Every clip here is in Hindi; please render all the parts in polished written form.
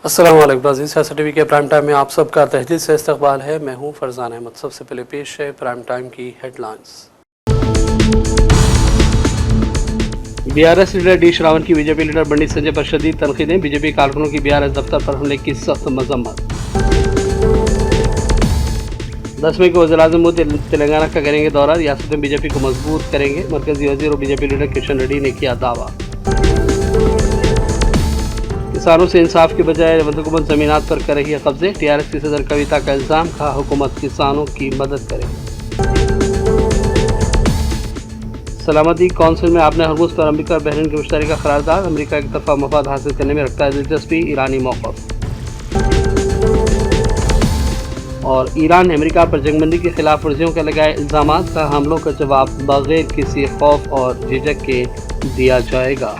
अस्सलाम वालेकुम नाज़रीन, सियासत टीवी के प्राइम टाइम में आप सबका तहदील से इस्तकबाल है। मैं हूं फरजान अहमद। सबसे पहले पेश है प्राइम टाइम की headlines. BRS leader D Shravan की बीजेपी लीडर बंडी संजय पर शदीद तनकीदें। बीजेपी कारकुनों की बीआरएस दफ्तर पर हमले की सख्त मजम्मत। 10 मई को वज़ीर-ए-आज़म मोदी तेलंगाना का करेंगे दौरा, रियासत में बीजेपी को मजबूत करेंगे। मरकजी वजीर और बीजेपी लीडर किशन रेड्डी ने किया दावा। किसानों से इंसाफ के बजाय रेवंत हुकूमत जमीनात पर कर रही है कब्जे। टीआरएस की सदर कविता का इल्जाम, कहा हुकूमत किसानों की मदद करे। सलामती कौंसिल में आपने हरमुज पर अमेरिका और बहरीन की मुश्तरका करारदाद। अमेरिका एक तरफा मफाद हासिल करने में रखता है दिलचस्पी, ईरानी मौक़िफ़। और ईरान ने अमेरिका पर जंगबंदी की खिलाफ वर्जियों का लगाए इल्जाम, का हमलों का जवाब बगैर किसी खौफ और झिझक के दिया जाएगा।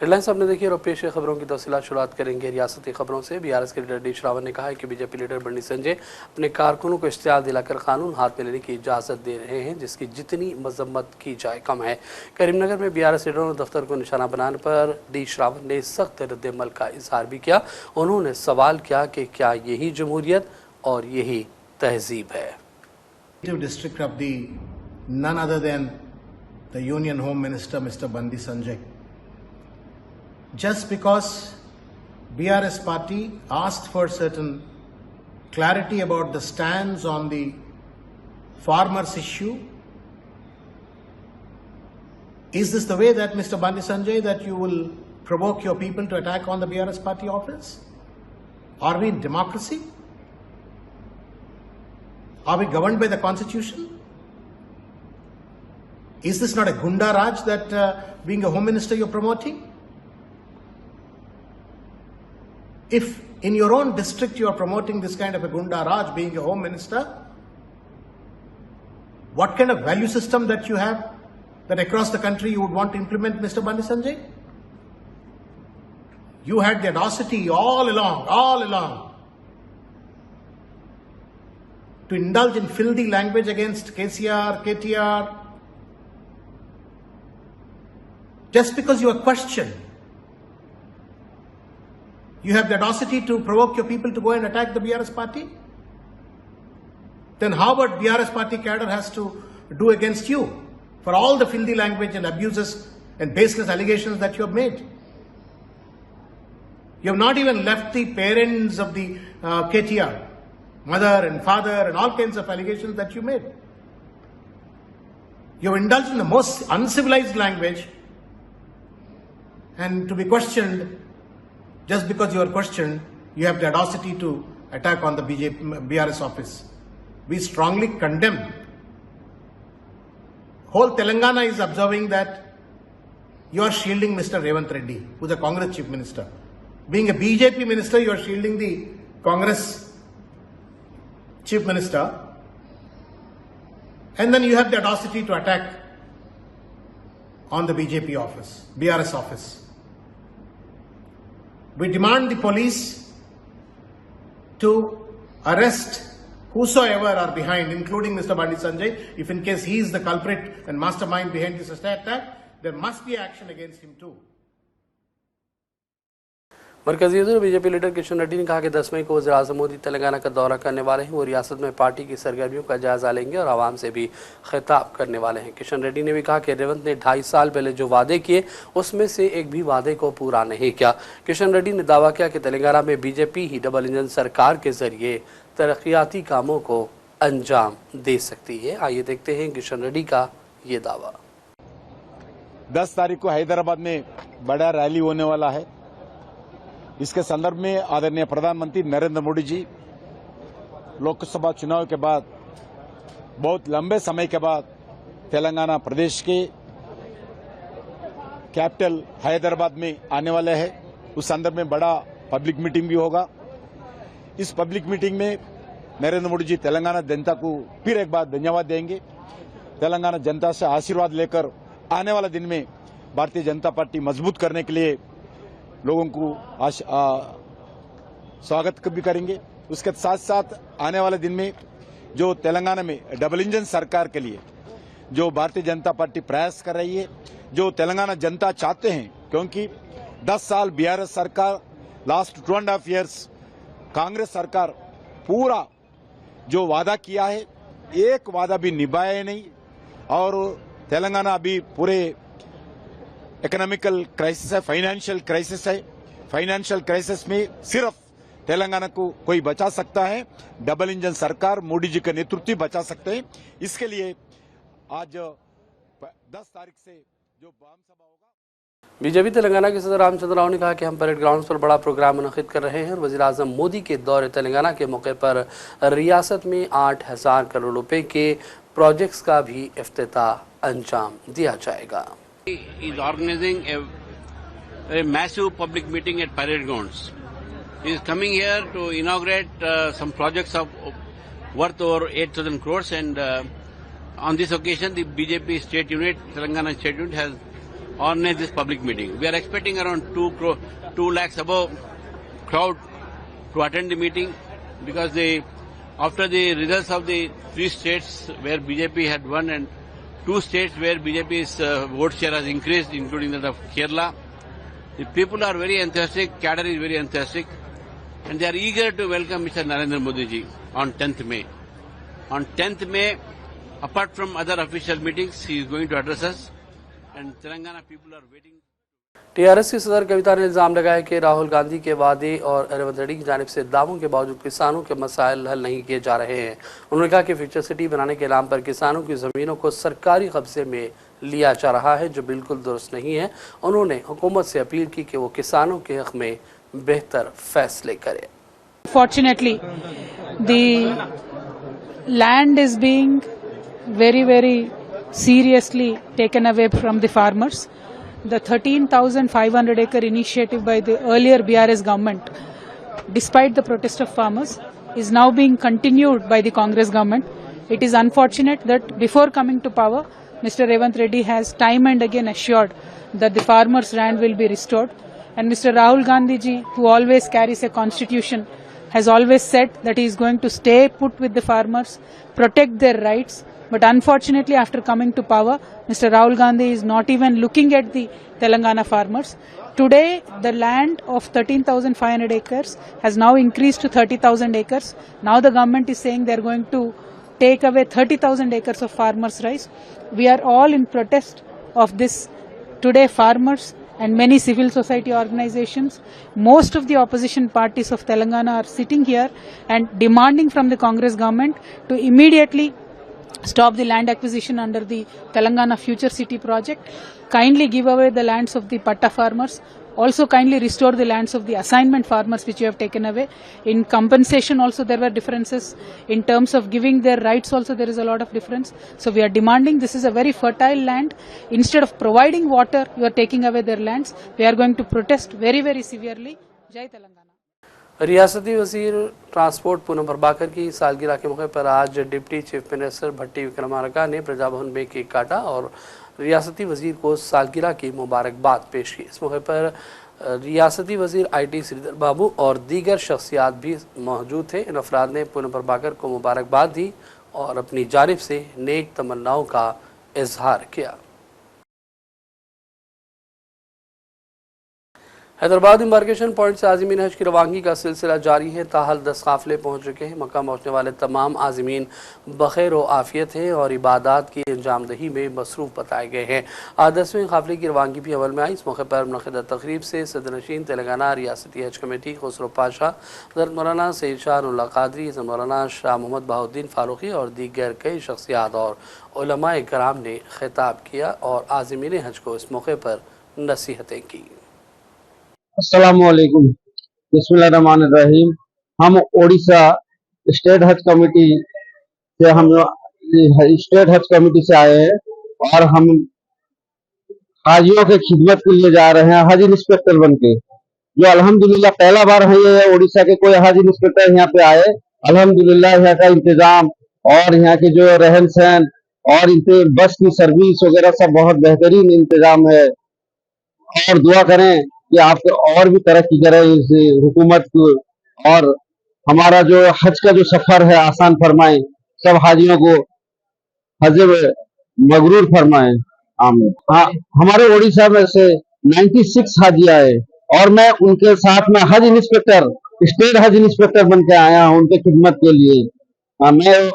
हेडलाइंस आपने देखी और पेश खबरों की तफसीलात शुरुआत करेंगे रियासती खबरों से। बीआरएस के लीडर डी श्रावण ने कहा है कि बीजेपी लीडर बंडी संजय अपने कारकुनों को इश्तिहार दिलाकर कानून हाथ में लेने की इजाज़त दे रहे हैं, जिसकी जितनी मजम्मत की जाए कम है। करीमनगर में बीआरएस लीडरों ने दफ्तर को निशाना बनाने पर डी श्रावण ने सख्त रद्द-ए-अमल का इजहार भी किया। उन्होंने सवाल किया कि क्या यही जमहूरियत और यही तहजीब है। District of the none other than the union home minister mister Bandi Sanjay, just because BRS party asked for certain clarity about the stance on the farmers issue, is this the way that Mr. Bandi Sanjay that you will provoke your people to attack on the BRS party office? Are we in democracy? Are we governed by the constitution? Is this not a Gunda Raj that being a home minister you're promoting? If in your own district you are promoting this kind of a Gunda Raj being a home minister, what kind of value system that you have that across the country you would want to implement, Mr. Bandi Sanjay? You had the audacity all along to indulge in filthy language against KCR, KTR, just because you are questioned. You have the audacity to provoke your people to go and attack the BRS party? Then how about BRS party cadre has to do against you for all the filthy language and abuses and baseless allegations that you have made? You have not even left the parents of the KTR, mother and father and all kinds of allegations that you made. You have indulged in the most uncivilized language, and to be questioned. Just because you are questioned, you have the audacity to attack on the BRS office. We strongly condemn. Whole Telangana is observing that you are shielding Mr. Revanth Reddy, who is a Congress chief minister. Being a BJP minister, you are shielding the Congress chief minister. And then you have the audacity to attack on the BJP office, BRS office. We demand the police to arrest whosoever are behind, including Mr. Bandi Sanjay. If in case he is the culprit and mastermind behind this attack, there must be action against him too. मरकजी वज़ीर बीजेपी लीडर किशन रेड्डी ने कहा कि 10 मई को वज़ीर-ए-आज़म मोदी तेलंगाना का दौरा करने वाले हैं। वो रियासत में पार्टी की सरगर्मियों का जायजा लेंगे और आवाम से भी खिताब करने वाले हैं। किशन रेड्डी ने भी कहा कि रेवंत ने 2.5 साल पहले जो वादे किए उसमें से एक भी वादे को पूरा नहीं किया। किशन रेड्डी ने दावा किया कि तेलंगाना में बीजेपी ही डबल इंजन सरकार के जरिए तरक्याती कामों को अंजाम दे सकती है। आइए देखते हैं किशन रेड्डी का ये दावा। 10 तारीख को हैदराबाद में बड़ा रैली होने वाला है। इसके संदर्भ में आदरणीय प्रधानमंत्री नरेंद्र मोदी जी लोकसभा चुनाव के बाद बहुत लंबे समय के बाद तेलंगाना प्रदेश के कैपिटल हैदराबाद में आने वाले हैं। उस संदर्भ में बड़ा पब्लिक मीटिंग भी होगा। इस पब्लिक मीटिंग में नरेंद्र मोदी जी तेलंगाना जनता को फिर एक बार धन्यवाद देंगे। तेलंगाना जनता से आशीर्वाद लेकर आने वाले दिन में भारतीय जनता पार्टी मजबूत करने के लिए लोगों को स्वागत भी करेंगे। उसके साथ साथ आने वाले दिन में जो तेलंगाना में डबल इंजन सरकार के लिए जो भारतीय जनता पार्टी प्रयास कर रही है, जो तेलंगाना जनता चाहते हैं, क्योंकि 10 साल बीआरएस सरकार लास्ट 2.5 years कांग्रेस सरकार पूरा जो वादा किया है एक वादा भी निभाया नहीं और तेलंगाना अभी पूरे इकोनॉमिकल क्राइसिस है, फाइनेंशियल क्राइसिस है। फाइनेंशियल क्राइसिस में सिर्फ तेलंगाना को कोई बचा सकता है, डबल इंजन सरकार मोदी जी का नेतृत्व बचा सकते हैं। इसके लिए आज 10 तारीख से जो बाम सभा होगा। बीजेपी तेलंगाना के सदर रामचंद्र राव ने कहा कि हम परेड ग्राउंड्स पर बड़ा प्रोग्राम मुनक़िद कर रहे हैं और वज़ीर-ए-आज़म मोदी के दौरे तेलंगाना के मौके पर रियासत में 8,000 करोड़ रुपए के प्रोजेक्ट्स का भी इफ्तिताह अंजाम दिया जाएगा। is organizing a massive public meeting at parade grounds. He is coming here to inaugurate some projects of worth over 8,000 crores, and on this occasion the BJP state unit, Telangana state unit, has organized this public meeting. We are expecting around 2 lakhs above crowd to attend the meeting, because after the results of the 3 states where BJP had won and 2 states where BJP's vote share has increased, including that of Kerala, the people are very enthusiastic, cadre is very enthusiastic, and they are eager to welcome Mr. Narendra Modi ji on 10th May. On 10th May, apart from other official meetings, he is going to address us, and Telangana people are waiting. TRS की सदर कविता ने इल्जाम लगाया कि राहुल गांधी के वादे और रेवंत रेड्डी की जानिब से दावों के बावजूद किसानों के मसाइल हल नहीं किए जा रहे हैं। उन्होंने कहा कि फ्यूचर सिटी बनाने के नाम पर किसानों की ज़मीनों को सरकारी कब्जे में लिया जा रहा है, जो बिल्कुल दुरुस्त नहीं है। उन्होंने हुकूमत से अपील की कि वो किसानों के हक़ में बेहतर फैसले करे। Fortunately, the land is being very seriously taken away from the farmers. The 13,500 acre initiative by the earlier BRS government, despite the protest of farmers, is now being continued by the Congress government. It is unfortunate that before coming to power, Mr. Revanth Reddy has time and again assured that the farmers' land will be restored. And Mr. Rahul Gandhi ji, who always carries a constitution, has always said that he is going to stay put with the farmers, protect their rights. But unfortunately, after coming to power, Mr. Rahul Gandhi is not even looking at the Telangana farmers. Today, the land of 13,500 acres has now increased to 30,000 acres. Now the government is saying they are going to take away 30,000 acres of farmers' rights. We are all in protest of this. Today, farmers and many civil society organizations, most of the opposition parties of Telangana are sitting here and demanding from the Congress government to immediately stop the land acquisition under the Telangana Future City project, kindly give away the lands of the Patta farmers, also kindly restore the lands of the assignment farmers which you have taken away. In compensation also there were differences. In terms of giving their rights also there is a lot of difference. So we are demanding, this is a very fertile land. Instead of providing water, you are taking away their lands. We are going to protest very severely. Jai Telangana. रियासती वजीर ट्रांसपोर्ट पूनम प्रभाकर की सालगिरह के मौके पर आज डिप्टी चीफ मिनिस्टर भट्टी विक्रमार्का ने प्रजाभवन में केक काटा और रियासती वजीर को सालगिरह की मुबारकबाद पेश की। इस मौके पर रियासती वजीर IT श्रीधर बाबू और दीगर शख्सियात भी मौजूद थे। इन अफराद ने पूनम प्रभाकर को मुबारकबाद दी और अपनी जानिब से नेक तमन्नाओं का इजहार किया। हैदराबाद इम्बार्केशन पॉइंट से आज़मीन हज की रवानगी का सिलसिला जारी है। ताहल 10 काफ़िले पहुँच चुके हैं। मक्का पहुँचने वाले तमाम आज़मीन बखैर व आफ़ियत हैं और इबादत की अंजामदही में मसरूफ़ बताए गए हैं। आज 10वें काफ़िले की रवानगी भी अमल में आई। इस मौके पर मुनक़िदा तक़रीब से सदरनशीन तेलंगाना रियासती हज कमेटी खुसरो पाशा, हज़रत मौलाना सैयद शाह उल्लाह क़ादरी, हज़रत मौलाना शाह मोहम्मद बहाउद्दीन फ़ारूक़ी और दीगर कई शख्सियात और उलमाए कराम ने खिताब किया और आज़मीन हज को इस मौके पर नसीहतें की। अस्सलामुअलैकुम, बिस्मिल्लाहिर्रहमानिर्रहीम। हम ओडिशा स्टेट हज कमेटी से आए हैं और हम हाजियों के खिदमत के लिए जा रहे हैं हज इंस्पेक्टर बन के, जो अल्हम्दुलिल्लाह पहला बार है ये ओडिशा के कोई हज इंस्पेक्टर यहाँ पे आए। अल्हम्दुलिल्लाह यहाँ का इंतजाम और यहाँ के जो रहन सहन और इनके बस की सर्विस वगैरह सब बहुत बेहतरीन इंतजाम है और दुआ करें कि आप और भी तरक्की करें इस हुकूमत को और हमारा जो हज का जो सफर है आसान फरमाएं, सब हाजियों को हज मगरूर फरमाएं। आमीन। हाँ, हमारे ओडिशा में से 96 हाजी आए और मैं उनके साथ में हज इंस्पेक्टर, स्टेट हज इंस्पेक्टर बन के आया हूँ उनके खिदमत के लिए। मैं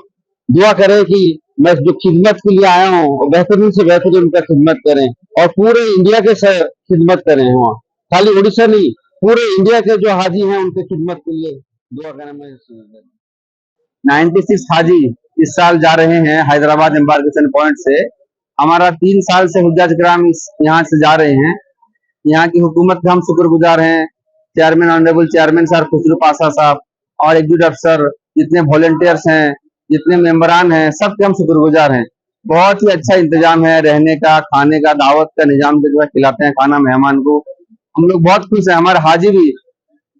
दुआ करें कि मैं जो खिदमत के लिए आया हूँ वो बेहतरीन से बेहतरीन उनका खिदमत करें और पूरे इंडिया के खिदमत करें। वहाँ खाली उड़ीसा नहीं, पूरे इंडिया के जो हाजी हैं उनके खिदमत के लिए दुआ करें। मैं 96 हाजी इस साल जा रहे हैं हैदराबाद एम्बार्केशन पॉइंट से। हमारा 3 साल से हुज्जाज किराम यहाँ से जा रहे हैं। यहाँ की हुकूमत के हम शुक्रगुजार हैं। Chairman honourable chairman sir Khusru Pasha साहब और एग्जीक्यूटिव अफसर, जितने वॉलंटियर्स हैं, जितने मेंबरान हैं, सबके हम शुक्रगुजार हैं। बहुत ही अच्छा इंतजाम है रहने का, खाने का, दावत का निजाम जो है, खिलाते हैं खाना मेहमान को। हम लोग बहुत खुश हैं। हमारे हाजी भी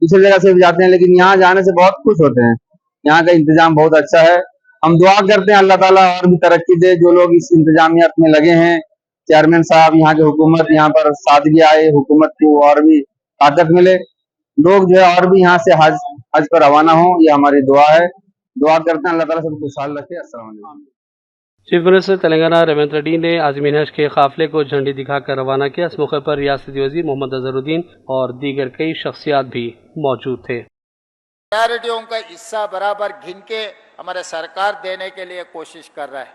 दूसरी जगह से भी जाते हैं लेकिन यहाँ जाने से बहुत खुश होते हैं। यहाँ का इंतजाम बहुत अच्छा है। हम दुआ करते हैं अल्लाह ताला और भी तरक्की दे। जो लोग इस इंतजामियत में लगे हैं, चेयरमैन साहब, यहाँ की हुकूमत, यहाँ पर सादगी आए, हुकूमत को और भी ताकत मिले, लोग जो है और भी यहाँ से हज पर रवाना हो, ये हमारी दुआ है। दुआ करते हैं अल्लाह ताला सबको खुशहाल रखे। अस्सलाम वालेकुम। चीफ मिनिस्टर तेलंगाना रेवंत रेड्डी ने आज़मीन हज के काफिले को झंडी दिखाकर रवाना किया। इस मौके पर रियासती वजीर मोहम्मद अजहरुद्दीन और दीगर कई शख्सियात भी मौजूद थे। माइनॉरिटियों का हिस्सा बराबर गिन के हमारे सरकार देने के लिए कोशिश कर रहा है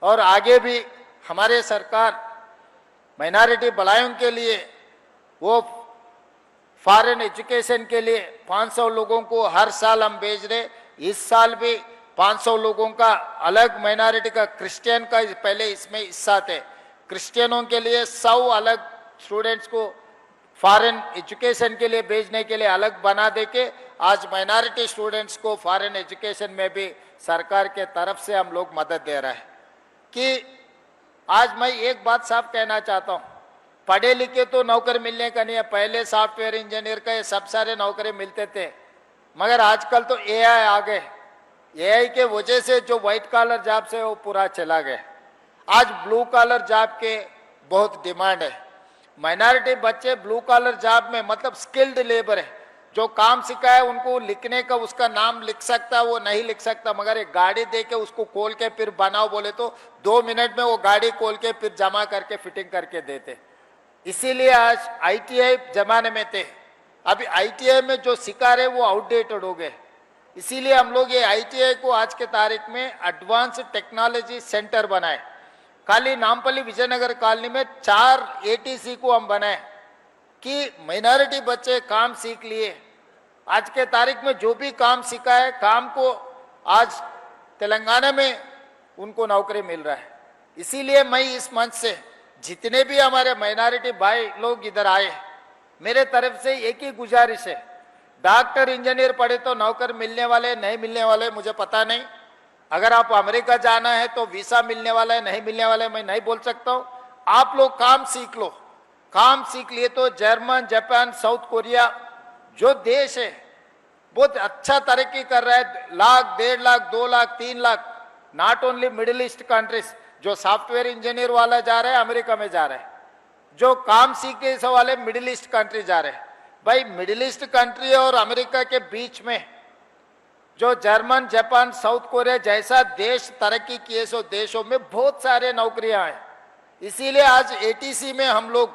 और आगे भी हमारे सरकार माइनॉरिटी भलाइयों के लिए वो फॉरेन एजुकेशन के लिए 500 लोगों को हर साल हम भेज रहे। इस साल भी 500 लोगों का अलग माइनॉरिटी का, क्रिश्चियन का पहले इसमें हिस्सा थे, क्रिश्चियनों के लिए 100 अलग स्टूडेंट्स को फॉरेन एजुकेशन के लिए भेजने के लिए अलग बना दे के आज माइनॉरिटी स्टूडेंट्स को फॉरेन एजुकेशन में भी सरकार के तरफ से हम लोग मदद दे रहे हैं। कि आज मैं एक बात साफ कहना चाहता हूँ, पढ़े लिखे तो नौकरी मिलने का नहीं है। पहले सॉफ्टवेयर इंजीनियर का ये सब सारे नौकरी मिलते थे, मगर आजकल तो एआई आ गए। एआई के वजह से जो व्हाइट कॉलर जॉब से वो पूरा चला गया। आज ब्लू कॉलर जॉब के बहुत डिमांड है। माइनॉरिटी बच्चे ब्लू कॉलर जॉब में मतलब स्किल्ड लेबर है, जो काम सीखा है उनको लिखने का उसका नाम लिख सकता वो नहीं लिख सकता, मगर एक गाड़ी दे के उसको खोल के फिर बनाओ बोले तो 2 मिनट में वो गाड़ी खोल के फिर जमा करके फिटिंग करके देते। इसीलिए आज आईटीआई जमाने में थे, अभी आईटीआई में जो सिखा रहे वो आउटडेटेड हो गए। इसीलिए हम लोग ये आईटीआई को आज के तारीख में एडवांस टेक्नोलॉजी सेंटर बनाए। खाली नामपल्ली विजयनगर कॉलोनी में 4 एटीसी को हम बनाए कि माइनॉरिटी बच्चे काम सीख लिए। आज के तारीख में जो भी काम सीखा है, काम को आज तेलंगाना में उनको नौकरी मिल रहा है। इसीलिए मैं इस मंच से जितने भी हमारे माइनॉरिटी भाई लोग इधर आए, मेरे तरफ से एक ही गुजारिश है, डॉक्टर इंजीनियर पढ़े तो नौकर मिलने वाले नहीं मिलने वाले मुझे पता नहीं। अगर आप अमेरिका जाना है तो वीसा मिलने वाला है नहीं मिलने वाला है मैं नहीं बोल सकता हूँ। आप लोग काम सीख लो। काम सीख लिए तो जर्मन, जापान, साउथ कोरिया जो देश है बहुत अच्छा तरक्की कर रहा है। 1 lakh, 1.5 lakh, 2 lakh, 3 lakh, not only middle east countries. जो सॉफ्टवेयर इंजीनियर वाला जा रहा है अमेरिका में जा रहा है, जो काम सीखे वाले मिडिल ईस्ट कंट्री जा रहे हैं। भाई मिडिल ईस्ट कंट्री और अमेरिका के बीच में जो जर्मन, जापान, साउथ कोरिया जैसा देश तरक्की किए सो देशों में बहुत सारे नौकरियां हैं। इसीलिए आज एटीसी में हम लोग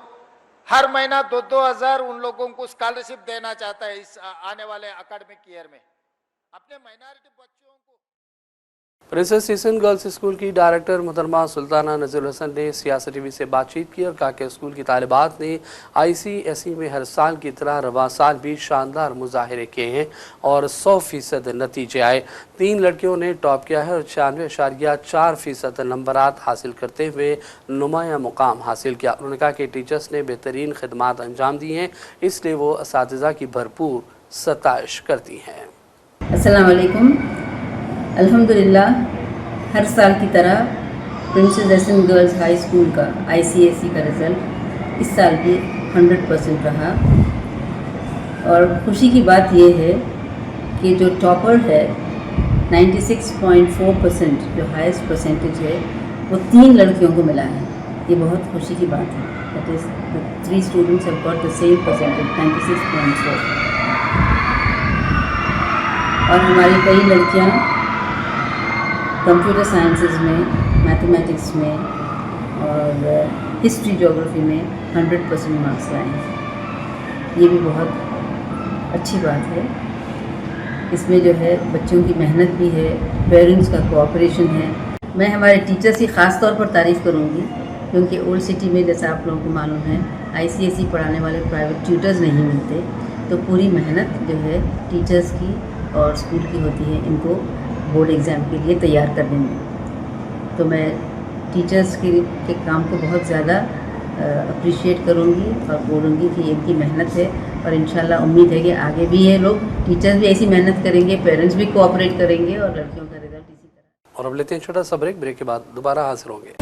हर महीना 2-2 हज़ार उन लोगों को स्कॉलरशिप देना चाहता है इस आने वाले एकेडमिक ईयर में अपने माइनॉरिटी बच्चों को। प्रिंसेस सीसन गर्ल्स स्कूल की डायरेक्टर मुहतरमा सुल्ताना नज़ीर हसन ने सियासत टीवी से बातचीत की और कहा कि स्कूल की तालिबात ने आईसीएसई में हर साल की तरह रवा साल भी शानदार मुजाहरे किए हैं और 100% नतीजे आए। 3 लड़कियों ने टॉप किया है और 96.4% नंबरात हासिल करते हुए नुमाया मुकाम हासिल किया। उन्होंने कहा कि टीचर्स ने बेहतरीन खिदमात अंजाम दी हैं, इसलिए वो असातिज़ा की भरपूर सताइश करती हैं। अस्सलाम वालेकुम। अल्हम्दुलिल्लाह हर साल की तरह princess season girls high school का आईसीएसई का रिज़ल्ट इस साल भी 100% रहा और खुशी की बात यह है कि जो टॉपर है 96.4% जो हाईएस्ट परसेंटेज है वो 3 लड़कियों को मिला है। ये बहुत खुशी की बात है। That is 3 students have got the same percentage 96.4 और हमारी कई लड़कियाँ कंप्यूटर साइंसेज में, मैथमेटिक्स में और हिस्ट्री ज्योग्राफी में 100% मार्क्स लाए हैं। ये भी बहुत अच्छी बात है। इसमें जो है बच्चों की मेहनत भी है, पेरेंट्स का कोऑपरेशन है। मैं हमारे टीचर्स की ख़ास तौर पर तारीफ़ करूँगी, क्योंकि ओल्ड सिटी में जैसा आप लोगों को मालूम है ICSE पढ़ाने वाले प्राइवेट ट्यूटर्स नहीं मिलते, तो पूरी मेहनत जो है टीचर्स की और स्कूल की होती है इनको बोर्ड एग्ज़ाम के लिए तैयार करने में। तो मैं टीचर्स के काम को बहुत ज़्यादा अप्रिशिएट करूँगी और बोलूँगी कि इनकी मेहनत है, और इंशाल्लाह उम्मीद है कि आगे भी ये लोग टीचर्स भी ऐसी मेहनत करेंगे, पेरेंट्स भी कोऑपरेट करेंगे और लड़कियों का रिजल्ट इसी तरह। और अब लेते हैं छोटा सा ब्रेक के बाद दोबारा हाजिर होंगे।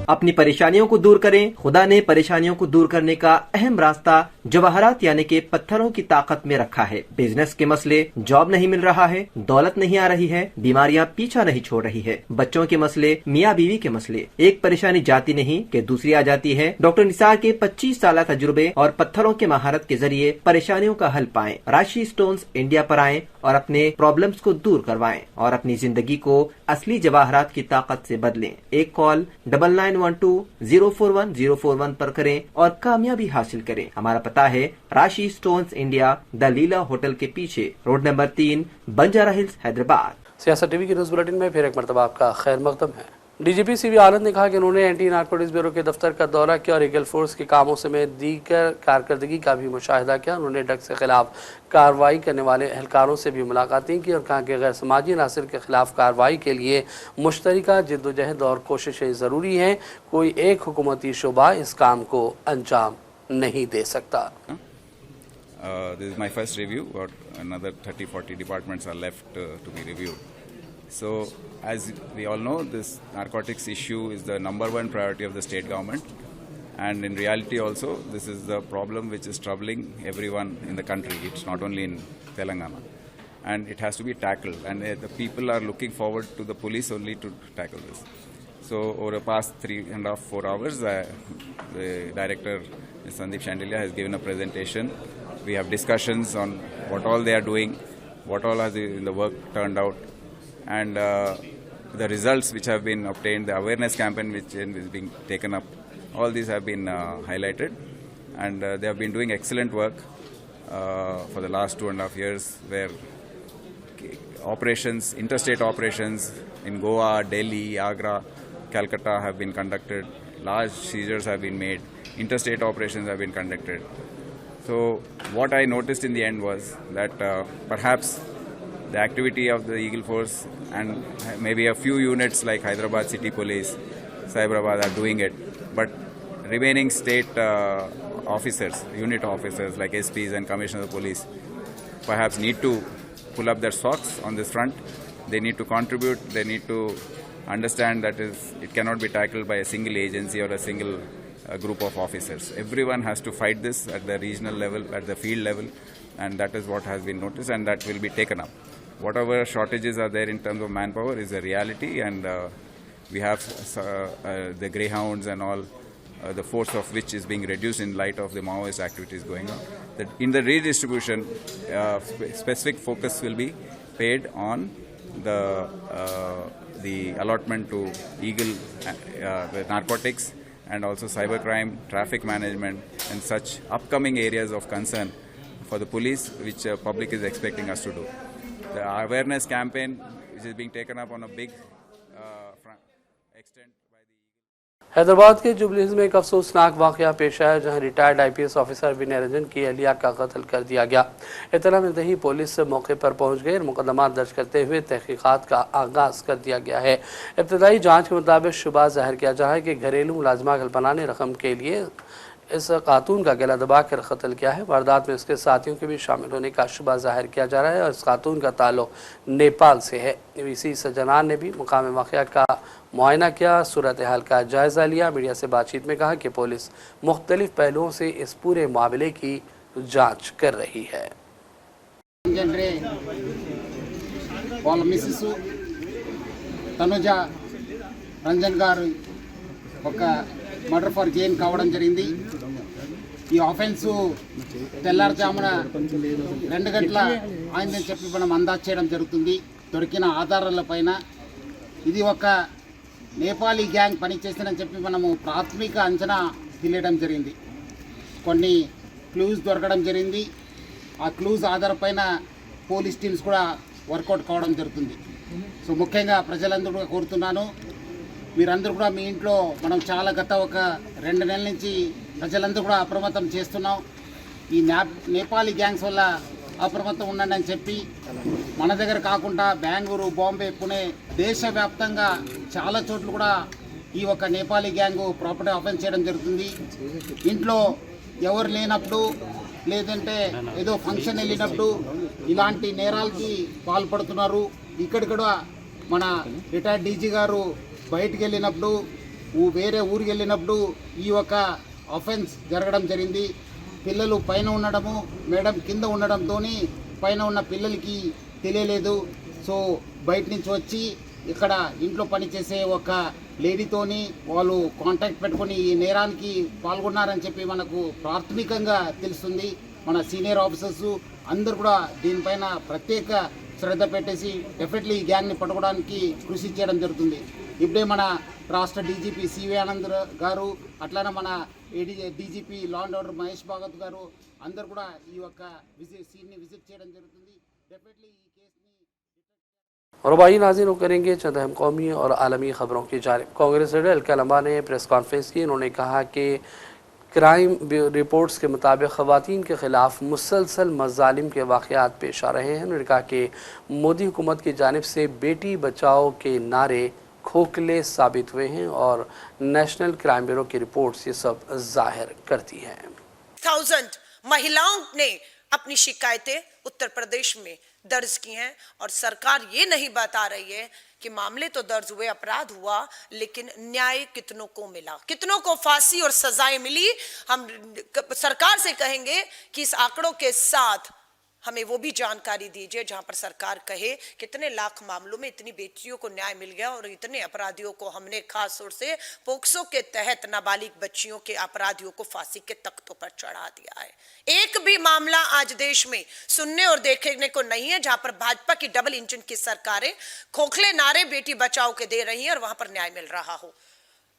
अपनी परेशानियों को दूर करें। खुदा ने परेशानियों को दूर करने का अहम रास्ता जवाहरात यानी कि पत्थरों की ताकत में रखा है। बिजनेस के मसले, जॉब नहीं मिल रहा है, दौलत नहीं आ रही है, बीमारियां पीछा नहीं छोड़ रही है, बच्चों के मसले, मियाँ बीवी के मसले, एक परेशानी जाती नहीं कि दूसरी आ जाती है। डॉक्टर निसार के 25 साल तजुर्बे और पत्थरों के महारत के जरिए परेशानियों का हल पाएं। राशि स्टोन्स इंडिया पर आएं और अपने प्रॉब्लम्स को दूर करवाएं और अपनी जिंदगी को असली जवाहरात की ताकत से बदलें। एक कॉल 9912041041 पर करें और कामयाबी हासिल करें। हमारा पता है राशि stones India, the Leela hotel के पीछे, road number 3, Banjara hills, Hyderabad. सियासत टीवी की न्यूज़ बुलेटिन में फिर एक मरतबा आपका खैर मकदम है। DGP CV आनंद ने कहा कि उन्होंने एंटी नारकोटिक्स ब्यूरो के दफ्तर का दौरा किया और ईगल फोर्स के कामों से में दीगर कारकर्दगी का भी मुशाहिदा किया। उन्होंने ड्रग्स के खिलाफ कार्रवाई करने वाले एहलकारों से भी मुलाकातें की और कहा कि गैर समाजी अनासर के खिलाफ कार्रवाई के लिए मुश्तरका जद्दोजहद और कोशिशें ज़रूरी हैं। कोई एक हुकूमती शोबा इस काम को अंजाम नहीं दे सकता। This is my first review, or another 30-40 departments are left to be reviewed. So, as we all know, this narcotics issue is the #1 priority of the state government, and in reality also, this is the problem which is troubling everyone in the country. It's not only in Telangana, and it has to be tackled, and the people are looking forward to the police only to tackle this. So, over the past 3.5-4 hours, the director, Sandeep Shandilia, has given a presentation. We have discussions on what all they are doing, what all has the work turned out, and the results which have been obtained, the awareness campaign which is being taken up. All these have been highlighted, and they have been doing excellent work for the last 2.5 years, where operations, interstate operations in Goa, Delhi, Agra, Calcutta have been conducted. Large seizures have been made. Interstate operations have been conducted. So what I noticed in the end was that perhaps the activity of the Eagle Force and maybe a few units like Hyderabad City Police, Cyberabad are doing it, but remaining state officers, unit officers like SPs and Commissioners of Police perhaps need to pull up their socks on this front. They need to contribute, they need to understand that it cannot be tackled by a single agency or a single group of officers. Everyone has to fight this at the regional level, at the field level, and that is what has been noticed, and that will be taken up. Whatever shortages are there in terms of manpower is a reality, and we have the greyhounds and all, the force of which is being reduced in light of the Maoist activities going on. That in the redistribution, specific focus will be paid on the allotment to Eagle, the narcotics, and also cybercrime, traffic management, and such upcoming areas of concern for the police, which public is expecting us to do. The awareness campaign, which is being taken up on a big extent by the Hyderabad के जुबलीहिल्स में एक अफसोसनाक वाक़या पेश आया, जहां रिटायर्ड IPS ऑफिसर विनय रंजन की अहलिया का कत्ल कर दिया गया। इत्तला मिलते ही पुलिस मौके पर पहुंच गई और मुकदमा दर्ज करते हुए तहकीकात का आगाज़ कर दिया गया है। इब्तदाई जांच के मुताबिक शुबा ज़ाहिर किया जा रहा है कि घरेलू मुलाजमा गलपनाने रकम के लिए इस खातून का गला दबा कर कत्ल किया है। वारदात में उसके साथियों के भी शामिल होने का शुबा ज़ाहिर किया जा रहा है और इस खातून का ताल्लुक नेपाल से है। VC सज्जनान ने भी मुकाम वाक़या का मुआयना किया, सूरत हाल का जायज़ा लिया। मीडिया से बातचीत में कहा कि पुलिस मुख्तलिफ पहलुओं से इस पूरे मामले की जाँच कर रही है। తనుజ రంజన్ గారు ఒక మర్డర్ ఫర్ గెయిన్ కావడం జరిగింది। ఈ ఆఫెన్స్ తెల్లారుజామున 2 గంటల అయిందని చెప్పి మనం అందాజు చేయడం జరుగుతుంది దొరికిన ఆధారాల పైన। ఇది ఒక నేపాలీ గ్యాంగ్ పనిచేసిందని చెప్పి మనము ప్రాథమిక అంచనా తెలియడం జరిగింది. కొన్ని క్లూస్ దొరకడం జరిగింది. ఆ క్లూస్ ఆధారపైన పోలీస్ టీమ్స్ కూడా వర్కౌట్ కావడం జరుగుతుంది. సో ముఖ్యంగా ప్రజలందరూ కూడా కోరుతున్నాను, మీరందరూ కూడా మీ ఇంట్లో మనం చాలా గత ఒక 2 నెలల నుంచి ప్రజలందరూ కూడా అప్రమత్తం చేస్తున్నాం. ఈ నేపాలీ గ్యాంగ్స్ వల్ల అప్రమత్తం ఉండండి అని చెప్పి మన దగ్గర కాకుండా బెంగళూరు, బాంబే, పుణే దేశవ్యాప్తంగా చాలా చోట్ల కూడా ఈ ఒక నేపాలీ గ్యాంగు ప్రాపర్టీ ఆఫెన్స్ చేయడం జరుగుతుంది. ఇంట్లో ఎవరు లేనప్పుడు లేదంటే ఏదో ఫంక్షన్ వెళ్ళినప్పుడు ఇలాంటి నేరాలకి పాల్పడుతున్నారు. ఇక్కడ మన రిటైర్డ్ డీజీ గారు బయటికి వెళ్ళినప్పుడు వేరే ఊరికి వెళ్ళినప్పుడు ఈ ఒక ఆఫెన్స్ జరగడం జరిగింది. పిల్లలు పైన ఉండడము, మేడం కింద ఉండడంతో పైన ఉన్న పిల్లలకి తెలియలేదు. సో బయట నుంచి వచ్చి ఇక్కడ ఇంట్లో పనిచేసే ఒక లేడీతోని వాళ్ళు కాంటాక్ట్ పెట్టుకొని ఈ నేరానికి పాల్గొన్నారని చెప్పి మనకు ప్రాథమికంగా తెలుస్తుంది. మన సీనియర్ ఆఫీసర్స్ అందరూ కూడా దీనిపైన ప్రత్యేక శ్రద్ధ పెట్టేసి డెఫినెట్లీ ఈ గ్యాంగ్ని పట్టుకోవడానికి కృషి చేయడం జరుగుతుంది. ఇప్పుడే మన రాష్ట్ర డీజీపీ సివి ఆనంద్ గారు, అట్లానే మన DGP law and order Mahesh Bhagwat గారు అందరు కూడా ఈ యొక్క సీన్ని విజిట్ చేయడం జరుగుతుంది. డెఫినెట్లీ ఈ కేసుని और भाई नाज़रीन करेंगे चंद अहम कौमी और आलमी ख़बरों की जानिब। कांग्रेस लीडर अलका लंबा ने प्रेस कॉन्फ्रेंस की। उन्होंने कहा कि क्राइम रिपोर्ट्स के मुताबिक ख़वातीन के ख़िलाफ़ मुसलसल मज़ालिम के वाक़यात पेश आ रहे हैं। उन्होंने कहा कि मोदी हुकूमत की जानिब से बेटी बचाओ के नारे खोखले साबित हुए हैं और नेशनल क्राइम ब्यूरो की रिपोर्ट्स ये सब जाहिर करती हैं। 1000 महिलाओं ने अपनी शिकायतें उत्तर प्रदेश में दर्ज की हैं और सरकार ये नहीं बता रही है कि मामले तो दर्ज हुए, अपराध हुआ, लेकिन न्याय कितनों को मिला, कितनों को फांसी और सजाएं मिली। हम सरकार से कहेंगे कि इस आंकड़ों के साथ हमें वो भी जानकारी दीजिए जहां पर सरकार कहे कितने लाख मामलों में इतनी बेटियों को न्याय मिल गया और इतने अपराधियों को हमने खास तौर से पोक्सो के तहत नाबालिग बच्चियों के अपराधियों को फांसी के तख्तों पर चढ़ा दिया है। एक भी मामला आज देश में सुनने और देखने को नहीं है जहां पर भाजपा की डबल इंजन की सरकारें खोखले नारे बेटी बचाओ के दे रही हैं और वहां पर न्याय मिल रहा हो।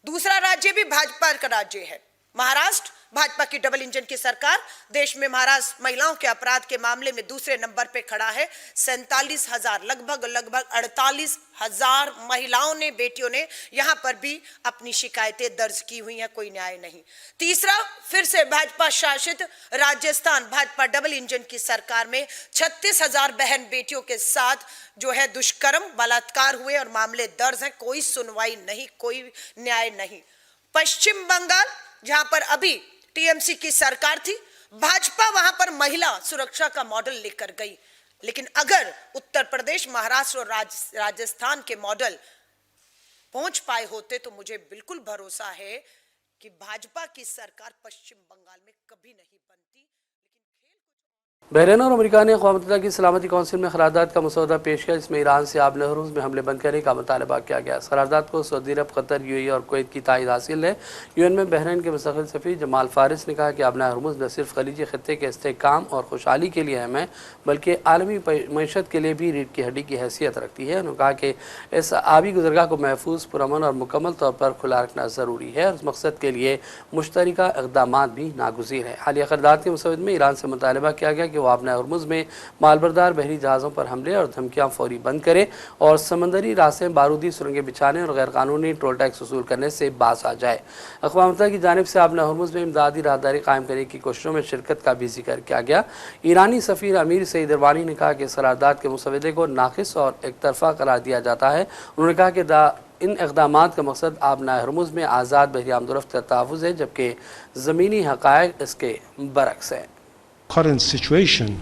दूसरा राज्य भी भाजपा का राज्य है, महाराष्ट्र, भाजपा की डबल इंजन की सरकार। देश में महाराष्ट्र महिलाओं के अपराध के मामले में दूसरे नंबर पे खड़ा है। 47,000 लगभग 48,000 महिलाओं ने, बेटियों ने यहां पर भी अपनी शिकायतें दर्ज की हुई हैं, कोई न्याय नहीं। तीसरा, फिर से भाजपा शासित राजस्थान भाजपा डबल इंजन की सरकार में 36,000 बहन बेटियों के साथ जो है दुष्कर्म, बलात्कार हुए और मामले दर्ज हैं, कोई सुनवाई नहीं, कोई न्याय नहीं। पश्चिम बंगाल, जहां पर अभी टीएमसी की सरकार थी, भाजपा वहां पर महिला सुरक्षा का मॉडल लेकर गई, लेकिन अगर उत्तर प्रदेश, महाराष्ट्र और राजस्थान के मॉडल पहुंच पाए होते तो मुझे बिल्कुल भरोसा है कि भाजपा की सरकार पश्चिम बंगाल में कभी नहीं बनती। बहरीन और अमेरिका ने अक़वाम मुत्तहिदा की सलामती कौंसिल में करारदाद का मसौदा पेश किया, जिसमें ईरान से आब नहरूज में हमले बंद करने का मुतालबा किया गया। इस करारदाद को सऊदी अरब, कतर, यूएई और कुवैत की तायद हासिल है। यूएन में बहरीन के मुस्तक़िल सफ़ीर जमाल फारिस ने कहा कि आब नहरूज न सिर्फ खलीजी खत्ते के इस्तेहकाम और खुशहाली के लिए अहम है, बल्कि आलमी मईशत के लिए भी रीढ़ की हड्डी की हैसियत रखती है। उन्होंने कहा कि इस आबी गुज़रगाह को महफूज, पुरअमन और मुकम्मल तौर पर खुला रखना ज़रूरी है और इस मकसद के लिए मुश्तरका इक़दामात भी नागुज़ीर है। हालिया करारदाद के मुसवद में ईरान से मुतालबा किया गया कि वह आब नहरूज में मालबरदार बहरी जहाज़ों पर हमले और धमकियाँ फौरी बंद करें और समंदरी रास्ते बारूदी सुरंगें बिछाने और गैर कानूनी टोल टैक्स वसूल करने से बाज आ जाए। अक़वाम मुत्तहिदा की जानिब से आब नहरूज में इमदादी राहदारी कायम करने की कोशिशों में शिरकत का भी जिक्र किया गया। ईरानी सफ़ीर अमीर सईद इरवानी ने कहा कि इस करारदाद के मुसवदे को नाक़िस और एक तरफ़ा करार दिया जाता है। उन्होंने कहा कि इन इक़दामात का मकसद आब नहरूज में आज़ाद बहरी आमदोरफ्त का तहफ़्फ़ुज़ है, जबकि ज़मीनी हक़ाइक़ इसके बरक्स है। Current situation,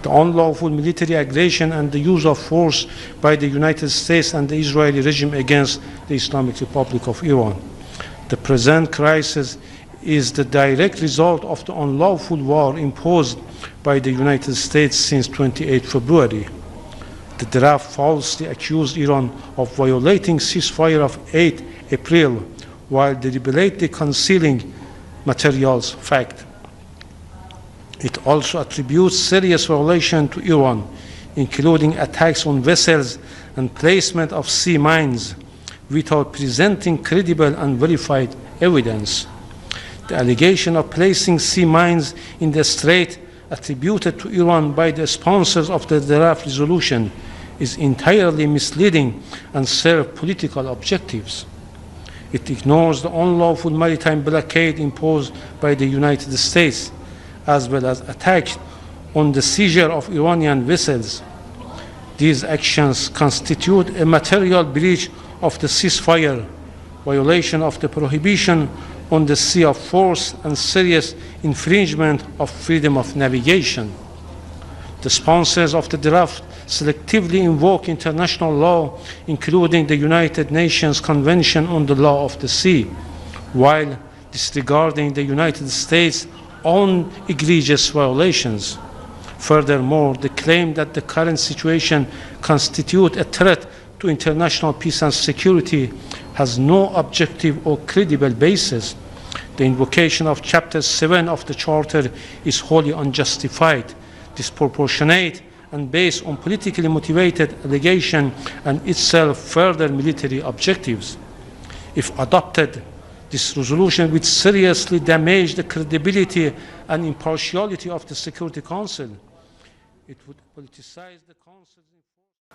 the unlawful military aggression and the use of force by the United States and the Israeli regime against the Islamic Republic of Iran. The present crisis is the direct result of the unlawful war imposed by the United States since 28 February. The draft falsely accused Iran of violating ceasefire of 8 April, while deliberately concealing materials fact. It also attributes serious violation to Iran, including attacks on vessels and placement of sea mines. without presenting credible and verified evidence. The allegation of placing sea mines in the strait attributed to Iran by the sponsors of the draft resolution is entirely misleading and serves political objectives. It ignores the unlawful maritime blockade imposed by the United States, as well as attacks on the seizure of Iranian vessels. These actions constitute a material breach of the ceasefire, violation of the prohibition on the sea of force, and serious infringement of freedom of navigation. The sponsors of the draft selectively invoke international law, including the United Nations Convention on the Law of the Sea, while disregarding the United States' own egregious violations. Furthermore, the claim that the current situation constitutes a threat to international peace and security has no objective or credible basis. The invocation of Chapter 7 of the Charter is wholly unjustified, disproportionate, and based on politically motivated allegation and itself further military objectives. If adopted, this resolution would seriously damage the credibility and impartiality of the Security Council. It would politicize the Council's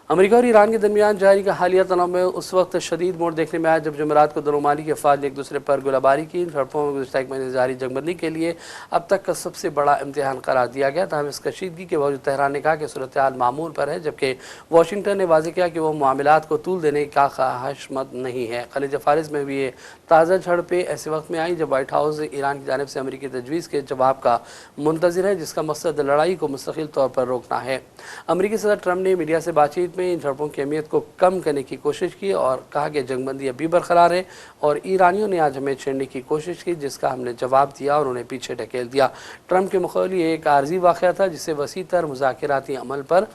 America और ईरान के दरमियान जारी का हालिया तनाव में उस वक्त शदीद मोड़ देखने में आया जब जुमेरात को दोनों ममालिक की अफवाज ने एक दूसरे पर गोलाबारी की। इन झड़पों में गुज़श्ता एक महीने जारी जंगबंदी के लिए अब तक का सबसे बड़ा इम्तिहान करार दिया गया। तहम इस कशीदगी के बावजूद तेहरान ने कहा कि सूरत हाल मामूल पर है, जबकि वाशिंगटन ने वाज़ेह किया कि वह मामलात को तूल देने का ख्वाहिशमंद नहीं है। खलीज फारिस में भी ये ताज़ा झड़पें ऐसे वक्त में आई जब वाइट हाउस ईरान की जानिब से अमरीकी तजवीज़ के जवाब का मुंतज़िर है, जिसका मकसद लड़ाई को मुस्तकिल तौर पर रोकना है। अमरीकी सदर ट्रंप ने मीडिया से बातचीत में इन झड़पों की अहमियत को कम करने की कोशिश की और कहा कि जंगबंदी अभी बरकरार है और ईरानियों ने आज हमें छेड़ने की कोशिश की, जिसका हमने जवाब दिया और उन्हें पीछे ढकेल दिया। ट्रंप के मुकाबले ये एक आर्जी वाक़या था जिससे वसी तर मुज़ाकिराती अमल पर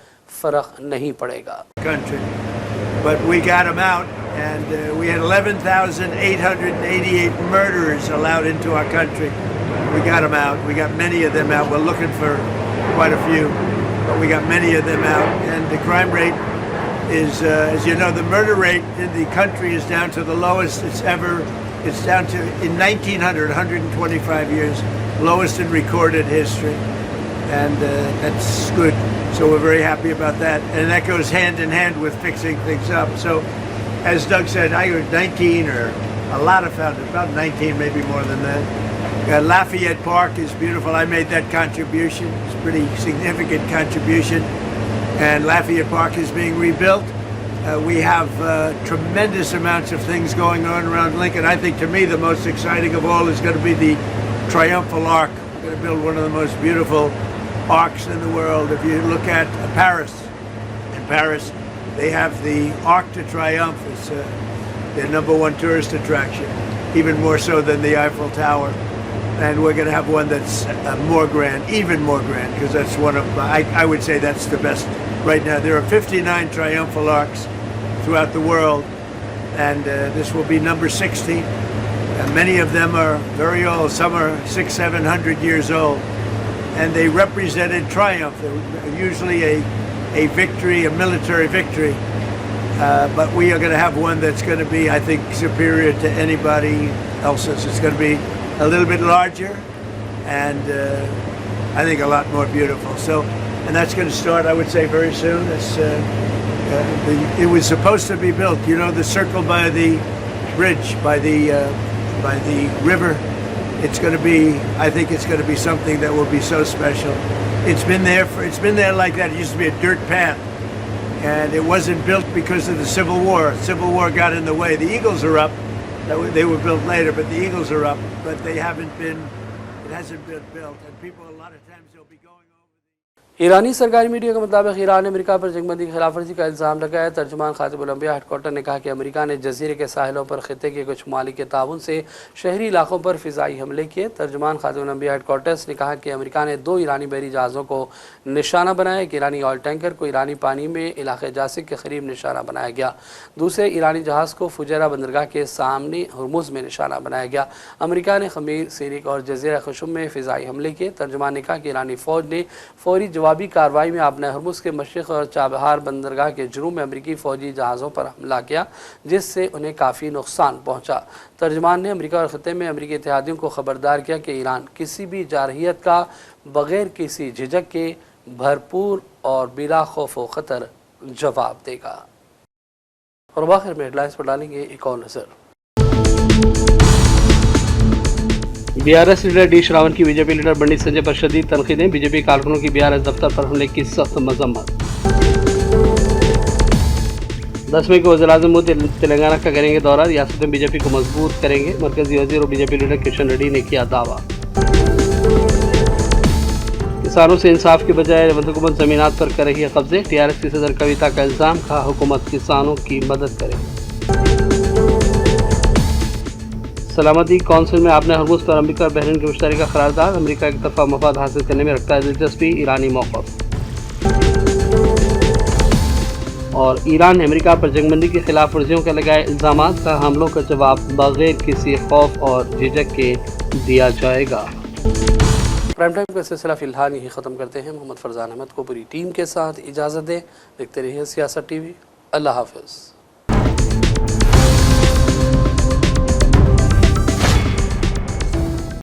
फ़र्क नहीं पड़ेगा। But we got them out, and we had 11,888 murderers allowed into our country. We got them out. We got many of them out. We're looking for quite a few, but we got many of them out. And the crime rate is, as you know, the murder rate in the country is down to the lowest it's ever. It's down to, in 1900, 125 years, lowest in recorded history. And that's good. So we're very happy about that. And that goes hand in hand with fixing things up. So as Doug said, I heard 19 or a lot of founders, about 19, maybe more than that. Lafayette Park is beautiful. I made that contribution. It's a pretty significant contribution. And Lafayette Park is being rebuilt. We have tremendous amounts of things going on around Lincoln. I think to me the most exciting of all is going to be the Triumphal Arch. We're going to build one of the most beautiful arcs in the world. If you look at Paris, in Paris, they have the Arc de Triomphe. It's their #1 tourist attraction, even more so than the Eiffel Tower. And we're going to have one that's more grand, even more grand, because that's one of, I would say that's the best right now. There are 59 Triumphal Arcs throughout the world, and this will be number 60. And many of them are very old. Some are 600-700 years old. And they represented triumph. They were usually a victory, a military victory. But we are going to have one that's going to be, I think, superior to anybody else's. It's going to be a little bit larger and I think a lot more beautiful. So, and that's going to start, I would say, very soon. It was supposed to be built, you know, the circle by the bridge, by the river. It's going to be, I think it's going to be something that will be so special. It's been there like that. It used to be a dirt path. And it wasn't built because of the Civil War. Civil War got in the way. The Eagles are up. They were built later, but the Eagles are up. But they haven't been, it hasn't been built. And people, a lot of times, they'll be going over. ईरानी सरकारी मीडिया के मुताबिक ईरान ने अमेरिका पर जंगबंदी की खिलाफवर्जी का इल्ज़ाम लगाया। तर्जुमान खातिबुल अंबिया हेडक्वार्टर ने कहा कि अमेरिका ने जजीरे के साहिलों पर खित्ते के कुछ ममालिक के ताउन से शहरी इलाकों पर फ़िज़ाई हमले किए। तर्जुमान खातिबुल अंबिया हेडक्वार्टर्स ने कहा कि अमेरिका ने 2 ईरानी बहरी जहाज़ों को निशाना बनाया। एक ईरानी ऑयल टैंकर को ईरानी पानी में इलाक़े जासिक के करीब निशाना बनाया गया। दूसरे ईरानी जहाज़ को फुजैरा बंदरगाह के सामने हुर्मुज़ में निशाना बनाया गया। अमेरिका ने खमीर, सीरिक और जज़ीरा खुशुम में फ़िज़ाई हमले किए। तर्जुमान ने कहा कि ईरानी फ़ौज ने फौरी जवाबी कार्रवाई में आपने हरमुज़ के मशरिक़ और चाबहार बंदरगाह के जुनूब में अमरीकी फ़ौजी जहाज़ों पर हमला किया, जिससे उन्हें काफ़ी नुकसान पहुँचा। तर्जमान ने अमरीका और ख़त्े में अमरीकी इत्तेहादियों को ख़बरदार किया कि ईरान किसी भी जारहियत का बग़ैर किसी झिझक के भरपूर और बिला खौफ व ख़तर जवाब देगा। और आखिर में हेडलाइंस पर डालेंगे एक और नज़र। बीआरएस लीडर डी श्रावण की बीजेपी लीडर बंडी संजय पर शदीद तनकीदें, बीजेपी कारकुनों की बीआरएस दफ्तर पर हमले की सख्त मजम्मत। 10 मई को वज़ीर-ए-आज़म मोदी तेलंगाना का करेंगे दौरा, रियासत में बीजेपी को मजबूत करेंगे, मरकजी वजीर और बीजेपी लीडर किशन रेड्डी ने किया दावा। किसानों से इंसाफ के बजाय हुकूमत ज़मीनात पर कर रही है कब्जे, टीआरएस की सदर कविता का इल्ज़ाम, कहा हुकूमत किसानों की मदद करे। सलामती कौंसिल में आपने हरमुज़ पर अमरीका और बहरीन की मुश्तरका करारदाद, अमरीका एक तरफा मफाद हासिल करने में रखता है दिलचस्पी, ईरानी मौक़िफ़। और ईरान ने अमरीका पर जंगबंदी की खिलाफ वर्जियों के लगाए इल्ज़ामात का हमलों का जवाब बग़ैर किसी खौफ और झिझक के दिया जाएगा। प्राइम टाइम का सिलसिला फ़िलहाल यही ख़त्म करते हैं। मोहम्मद फरजान अहमद को पूरी टीम के साथ इजाज़त दें। देखते रहिए सियासत टीवी। अल्लाह हाफ़िज़।